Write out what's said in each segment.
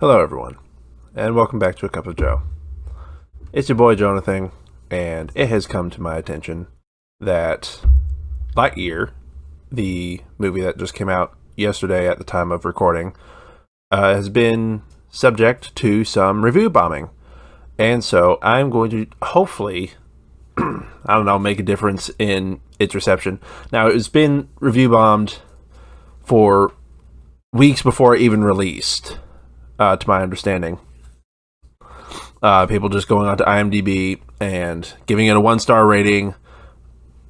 Hello, everyone, and welcome back to A Cup of Joe. It's your boy Jonahthing, and it has come to my attention that Lightyear, the movie that just came out yesterday at the time of recording, has been subject to some review bombing. And so I'm going to hopefully, make a difference in its reception. Now, it's been review bombed for weeks before it even released. To my understanding. People just going onto IMDb and giving it a 1-star rating,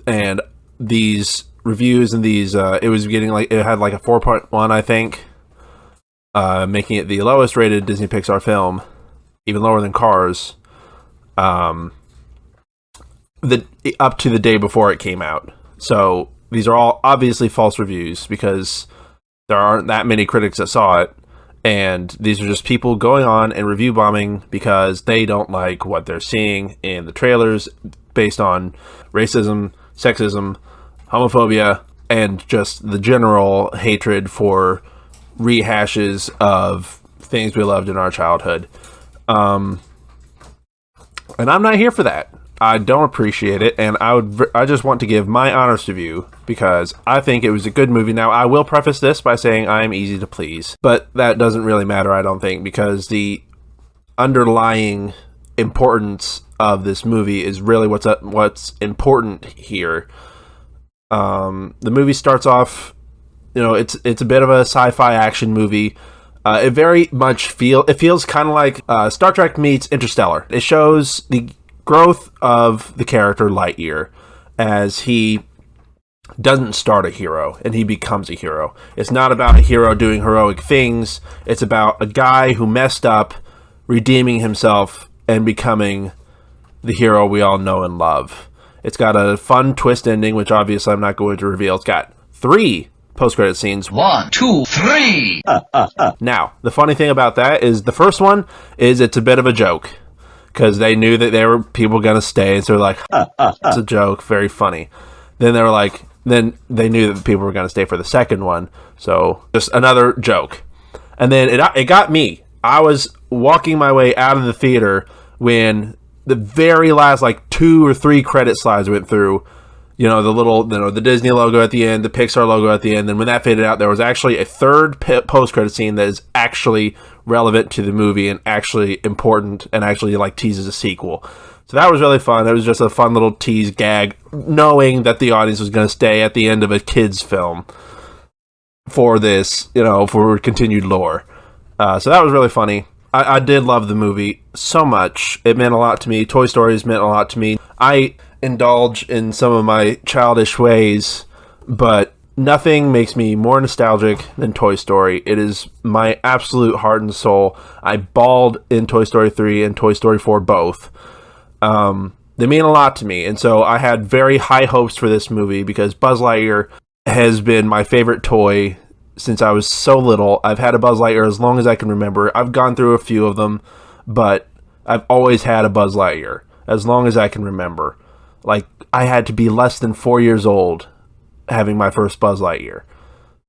and these reviews and these, it was getting it had like a 4.1, I think, making it the lowest rated Disney Pixar film, even lower than Cars, up to the day before it came out. So these are all obviously false reviews because there aren't that many critics that saw it. And these are just people going on and review bombing because they don't like what they're seeing in the trailers based on racism, sexism, homophobia, and just the general hatred for rehashes of things we loved in our childhood. And I'm not here for that. I don't appreciate it, and I just want to give my honest review because I think it was a good movie. Now, I will preface this by saying I am easy to please, but that doesn't really matter, I don't think, because the underlying importance of this movie is really what's important here. The movie starts off, it's a bit of a sci-fi action movie. It very much feels kind of like Star Trek meets Interstellar. It shows the growth of the character Lightyear as he doesn't start a hero and he becomes a hero. It's not about a hero doing heroic things. It's about a guy who messed up, redeeming himself and becoming the hero we all know and love. It's got a fun twist ending, which obviously I'm not going to reveal. It's got 3 post-credit scenes. 1, 2, 3! Now, the funny thing about that is the first one is it's a bit of a joke. Because they knew that there were people going to stay, and so they're like, it's a joke, very funny. Then they knew that people were going to stay for the second one, so just another joke. And then it got me. I was walking my way out of the theater when the very last, 2 or 3 credit slides went through. The Disney logo at the end, the Pixar logo at the end, and when that faded out, there was actually a third post-credit scene that is actually relevant to the movie and actually important and actually teases a sequel. So that was really fun. It was just a fun little tease gag, knowing that the audience was going to stay at the end of a kid's film for this, for continued lore. So that was really funny. I did love the movie so much. It meant a lot to me. Toy Stories meant a lot to me. I indulge in some of my childish ways, but nothing makes me more nostalgic than Toy Story. It is my absolute heart and soul. I bawled in Toy Story 3 and Toy Story 4 both. They mean a lot to me, and so I had very high hopes for this movie because Buzz Lightyear has been my favorite toy since I was so little. I've had a Buzz Lightyear as long as I can remember. I've gone through a few of them, but I've always had a Buzz Lightyear as long as I can remember. I had to be less than 4 years old having my first Buzz Lightyear.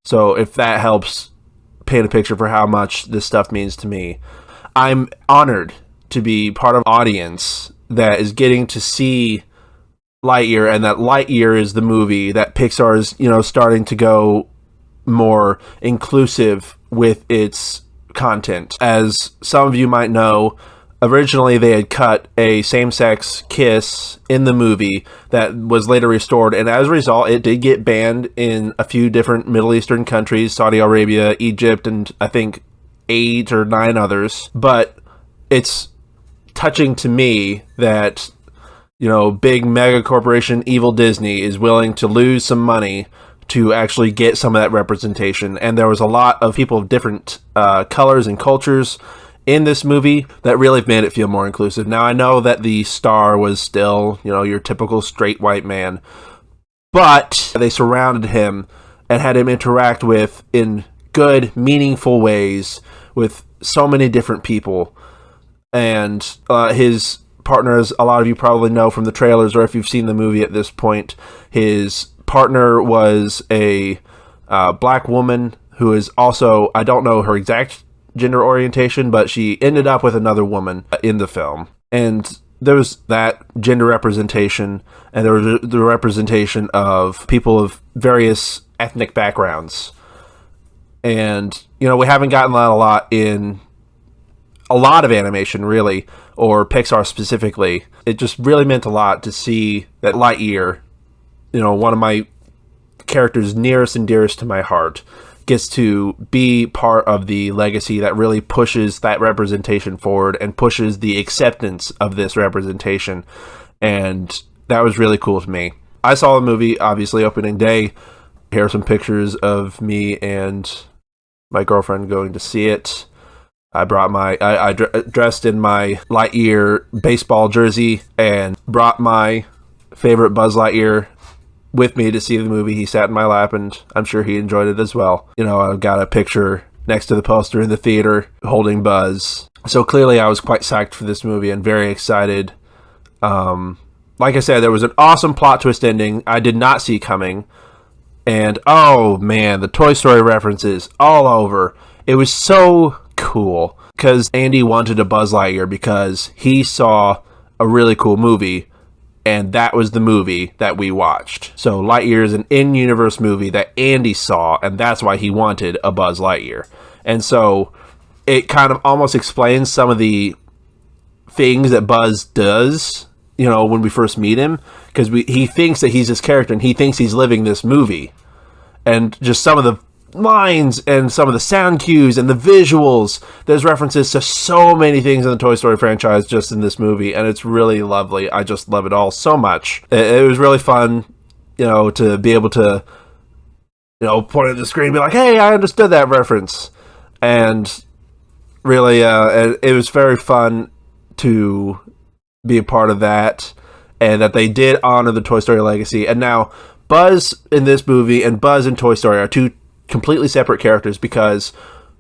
So if that helps paint a picture for how much this stuff means to me, I'm honored to be part of an audience that is getting to see Lightyear, and that Lightyear is the movie that Pixar is, starting to go more inclusive with its content. As some of you might know, originally they had cut a same-sex kiss in the movie that was later restored, and as a result, it did get banned in a few different Middle Eastern countries, Saudi Arabia, Egypt, and I think 8 or 9 others. But it's touching to me that, big mega corporation evil Disney is willing to lose some money to actually get some of that representation. And there was a lot of people of different colors and cultures in this movie that really made it feel more inclusive. Now, I know that the star was still, your typical straight white man, but they surrounded him and had him interact with in good, meaningful ways with so many different people. And his partner, as a lot of you probably know from the trailers, or if you've seen the movie at this point, his partner was a black woman who is also, I don't know her exact gender orientation, but she ended up with another woman in the film. And there was that gender representation, and there was the representation of people of various ethnic backgrounds. And, you know, we haven't gotten that a lot in a lot of animation, really, or Pixar specifically. It just really meant a lot to see that Lightyear, you know, one of my characters nearest and dearest to my heart, gets to be part of the legacy that really pushes that representation forward and pushes the acceptance of this representation. And that was really cool to me. I saw the movie, obviously, opening day. Here are some pictures of me and my girlfriend going to see it. I brought I dressed in my Lightyear baseball jersey and brought my favorite Buzz Lightyear with me to see the movie. He sat in my lap, and I'm sure he enjoyed it as well. You know, I've got a picture next to the poster in the theater holding Buzz. So clearly I was quite psyched for this movie and very excited. Like I said, there was an awesome plot twist ending I did not see coming. And oh man, the Toy Story references all over. It was so cool because Andy wanted a Buzz Lightyear because he saw a really cool movie. And that was the movie that we watched. So Lightyear is an in-universe movie that Andy saw, and that's why he wanted a Buzz Lightyear. And so it kind of almost explains some of the things that Buzz does, you know, when we first meet him. Because he thinks that he's this character, and he thinks he's living this movie. And just some of the lines and some of the sound cues and the visuals, there's references to so many things in the Toy Story franchise just in this movie, and it's really lovely. I just love it all so much. It was really fun, you know, to be able to, you know, point at the screen and be like, hey, I understood that reference. And really, it was very fun to be a part of that, and that they did honor the Toy Story legacy. And now Buzz in this movie and Buzz in Toy Story are two completely separate characters because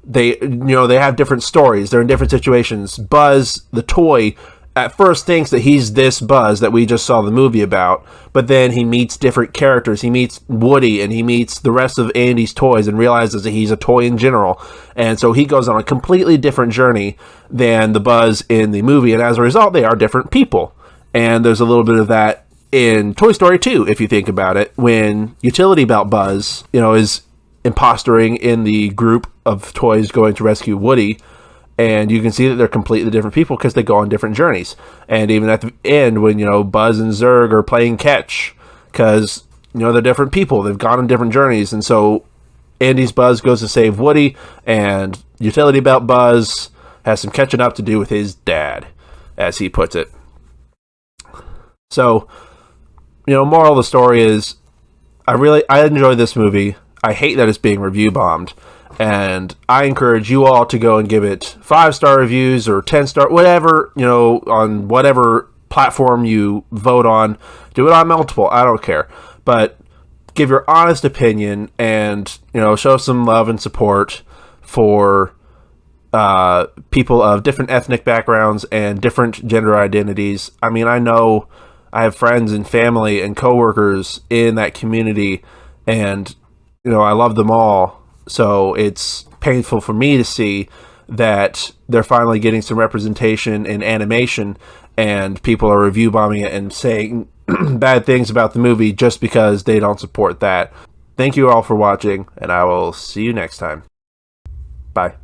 they have different stories. They're in different situations. Buzz, the toy, at first thinks that he's this Buzz that we just saw the movie about, but then he meets different characters. He meets Woody, and he meets the rest of Andy's toys and realizes that he's a toy in general. And so he goes on a completely different journey than the Buzz in the movie, and as a result, they are different people. And there's a little bit of that in Toy Story 2, if you think about it, when Utility Belt Buzz, you know, is impostering in the group of toys going to rescue Woody, and you can see that they're completely different people because they go on different journeys. And even at the end, when, you know, Buzz and Zurg are playing catch, because, you know, they're different people, they've gone on different journeys. And so Andy's Buzz goes to save Woody, and Utility Belt Buzz has some catching up to do with his dad, as he puts it. So, you know, moral of the story is I enjoy this movie. I hate that it's being review bombed, and I encourage you all to go and give it 5-star reviews or 10-star, whatever, you know, on whatever platform you vote on. Do it on multiple, I don't care, but give your honest opinion and, you know, show some love and support for people of different ethnic backgrounds and different gender identities. I mean, I know I have friends and family and coworkers in that community, and you know, I love them all, so it's painful for me to see that they're finally getting some representation in animation, and people are review bombing it and saying bad things about the movie just because they don't support that. Thank you all for watching, and I will see you next time. Bye.